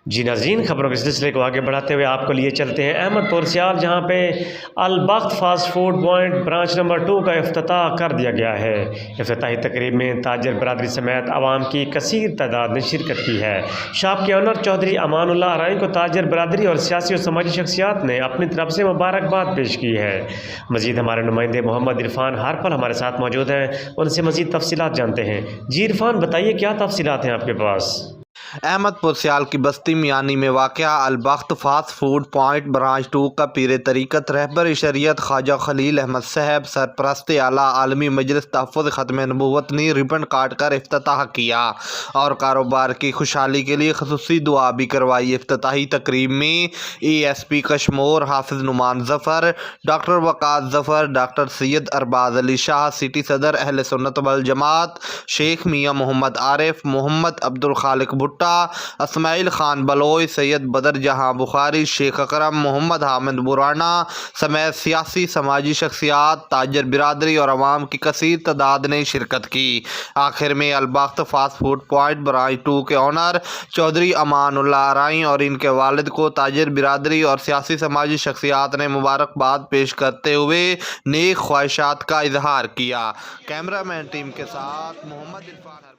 جی ناظرین، خبروں کے سلسلے کو آگے بڑھاتے ہوئے آپ کو لیے چلتے ہیں احمد پور سیال، جہاں پہ Albakht fast food point branch number 2 کا افتتاح کر دیا گیا ہے۔ افتتاحی تقریب میں تاجر برادری سمیت عوام کی کثیر تعداد نے شرکت کی ہے۔ شاپ کے آنر چودھری امان اللہ ارائیں کو تاجر برادری اور سیاسی و سماجی شخصیات نے اپنی طرف سے مبارکباد پیش کی ہے۔ مزید ہمارے نمائندے محمد عرفان ہارپل ہمارے ساتھ موجود ہیں، ان سے مزید تفصیلات جانتے ہیں۔ جی عرفان، بتائیے کیا تفصیلات ہیں آپ کے پاس؟ احمد پور سیال کی بستی میانی میں واقع البخت فاسٹ فوڈ پوائنٹ برانچ 2 کا پیر طریقت رہبر شریعت خواجہ خلیل احمد صاحب سرپرست اعلیٰ عالمی مجلس تحفظ ختم نبوت نے ربن کاٹ کر افتتاح کیا اور کاروبار کی خوشحالی کے لیے خصوصی دعا بھی کروائی۔ افتتاحی تقریب میں اے ایس پی کشمور حافظ نعمان ظفر، ڈاکٹر وقاص ظفر، ڈاکٹر سید ارباز علی شاہ، سٹی صدر اہل سنت والجماعت شیخ میاں محمد عارف، محمد عبدالخالق بھٹا، اسماعیل خان بلوئی، سید بدر جہاں بخاری، شیخ اکرم، محمد حامد برانا سمیت سیاسی سماجی شخصیات، تاجر برادری اور عوام کی کثیر تعداد نے شرکت کی۔ آخر میں البخت فاسٹ فوڈ پوائنٹ برانچ 2 کے آنر چودھری امان اللہ ارائیں اور ان کے والد کو تاجر برادری اور سیاسی سماجی شخصیات نے مبارکباد پیش کرتے ہوئے نیک خواہشات کا اظہار کیا۔ کیمرہ مین ٹیم کے ساتھ محمد عرفان۔